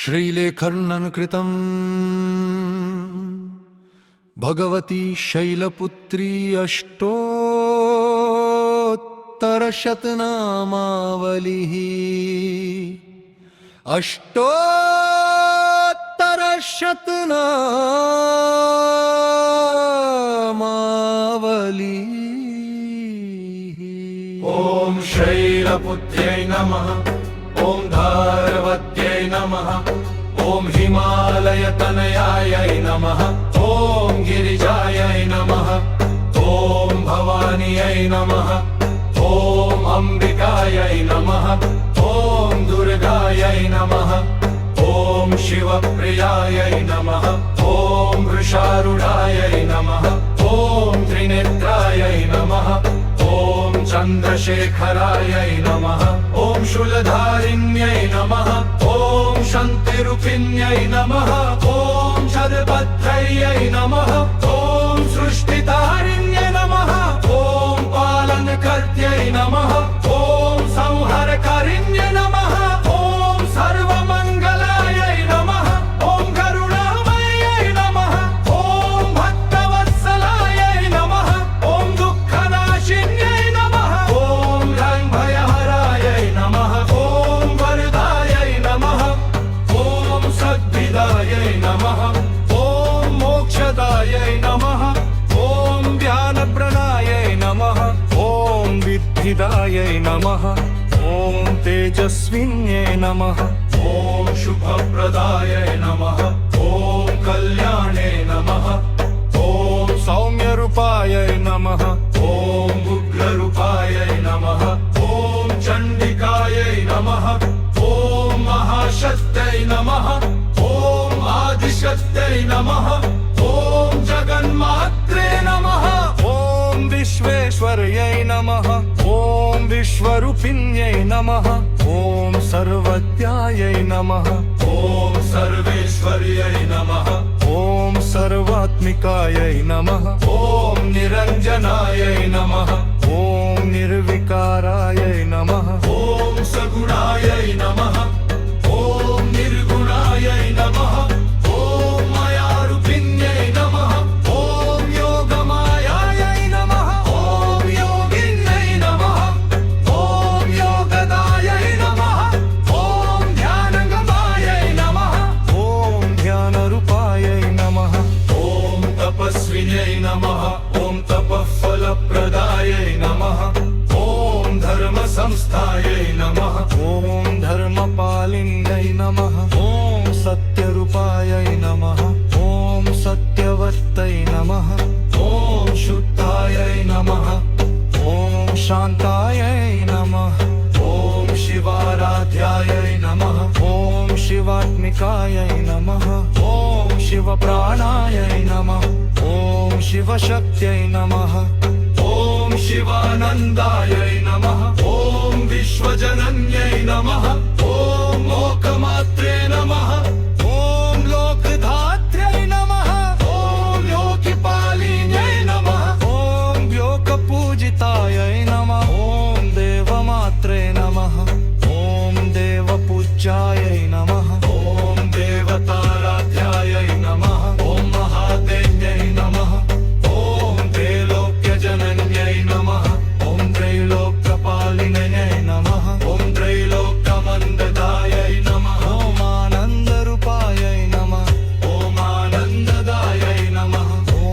श्रीलेखर्णनकृतं भगवती शैलपुत्री अष्टोत्तरशतनामावलिः अष्टोत्तरशतनामावलिः। ॐ शैलपुत्र्यै नमः, ॐ धारवत्यै नमः, ॐ हिमालयतनयायै नमः, ॐ गिरिजायै नमः, ॐ भवान्यै नमः, ॐ अम्बिकायै नमः, ॐ दुर्गायै नमः, ॐ शिवप्रियायै नमः, ॐ वृषारूढायै नमः, ॐ त्रिनेत्रायै नमः, ॐ चन्द्रशेखरायै नमः, ॐ शूलधारिण्यै नमः, ॐ शक्तिरूपिण्यै नमः, ॐ जलभद्रयै नमः, ॐ सृष्टिधारिण्यै नमः, ॐ पालनकर्त्यै नमः, ॐ संहारकारिण्यै नमः, ॐ सर्वमङ्गलायै नमः, ॐ करुणामयै नमः, ॐ भक्तवत्सलायै नमः, ॐ दुःखनाशिन्यै नमः, ॐ भयहरायै नमः, ॐ वरदायै नमः, ॐ सद्भिदायै नमः, ॐ मोक्षदायै नमः, ॐ ज्ञानप्रदायै नमः, ॐ विद्धिदायै नमः, ॐ तेजस्विन्यै नमः, ॐ शुभप्रदायै नमः, ॐ कल्याणे नमः, ॐ सौम्यरूपायै नमः, ॐ उग्ररूपायै नमः, ॐ चण्डिकायै नमः, ॐ महाशक्त्यै नमः, ॐ आदिशक्त्यै नमः, ॐ जगन्मात्रे नमः, ॐ विश्वेश्वर्यै नमः, ॐ विश्वरूपिण्यै नमः, ॐ सर्वज्ञायै नमः, ॐ सर्वेश्वर्यै नमः, ॐ सर्वात्मिकायै नमः, ॐ निरञ्जनायै नमः, ॐ निर्विकारायै नमः, ॐ सगुणायै नमः, ॐ निर्गुणायै नमः, ॐ मायारूपिण्यै नमः, ॐ योगमायायै नमः, ॐ योगिन्यै नमः, ॐ योगदायै नमः, ॐ ध्यानगमायै नमः, ॐ ध्यानरूपायै नमः, ॐ तपस्विन्यै नमः, ॐ तपःफलप्रदायै नमः, ॐ धर्मसंस्थायै नमः, ॐ धर्मपालिन्यै नमः, ॐ सत्यरूपायै नमः, ॐ सत्यवत्यै नमः, ॐ शुद्धायै नमः, ॐ शान्तायै नमः, ॐ शिवाराध्यायै नमः, ॐ शिवात्मिकायै नमः, ॐ शिवप्राणायै नमः, ॐ शिवशक्त्यै नमः, ॐ शिवानन्दायै नमः, ॐ विश्वजनन्यै नमः, ॐ लोकमात्रे नमः, ॐ लोकधात्र्यै नमः, ॐ लोकपालिन्यै नमः, ॐ लोकपूजितायै नमः, ॐ देवमात्रे नमः, ॐ देवपूज्यायै नमः, ॐ देवताराध्यायै नमः, ॐ महादेव्यै नमः, ॐ त्रैलोक्यजनन्यै नमः, ॐ त्रैलोक्यपालिन्यै नमः, ॐ त्रैलोक्यमन्ददायै नमः, ॐ आनन्दरूपायै नमः, ॐ आनन्ददायै नमः, ॐ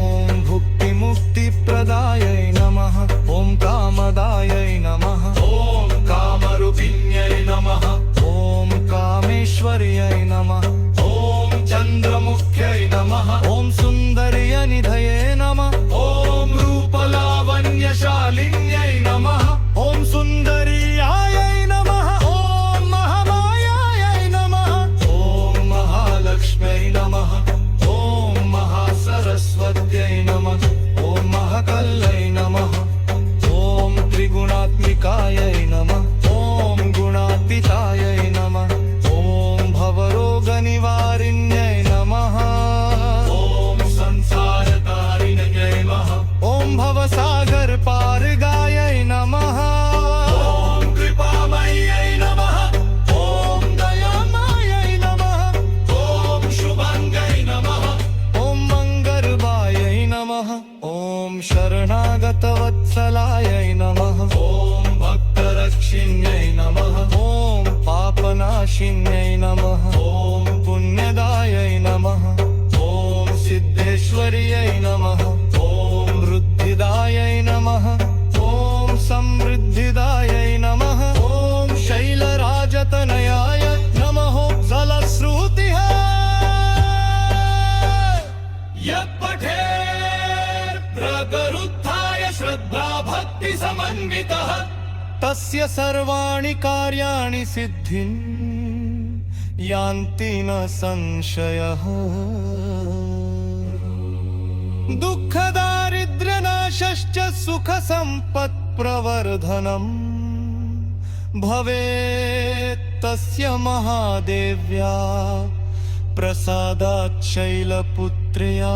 भुक्तिमुक्तिप्रदायै नमः, ॐ कामदायै नमः, ॐ कामरूपिण्यै नमः, ॐ कामेश्वर्यै नमः, ॐ चन्द्रमुख्यै नमः, ॐ सुन्दर्यनिधये नमः, ॐ रूपलावण्यशालिन्यै नमः, ॐ सुन्दर्यायै नमः, ॐ महामायायै नमः, ॐ महालक्ष्म्यै नमः, ॐ महासरस्वत्यै नमः, ॐ महाकल्यै नमः, ॐ त्रिगुणात्मिकायै नमः, ॐ गुणातीतायै नमः, ॐ भवरोगनि कामाक्षिण्यै नमः ॐ पुण्यदायै नमः ॐ सिद्धेश्वर्यै नमः ॐ वृद्धिदायै नमः ॐ समृद्धिदायै नमः ॐ शैलराजतनयाय नमः जलश्रुतिः यत्पठेत्प्रगरुत्थाय श्रद्धा भक्ति समन्वितः तस्य सर्वाणि कार्याणि सिद्धिं यान्ति न संशयः दुःखदारिद्र्यनाशश्च सुखसम्पत्प्रवर्धनम् भवेत् तस्य महादेव्या प्रसादात् शैलपुत्र्या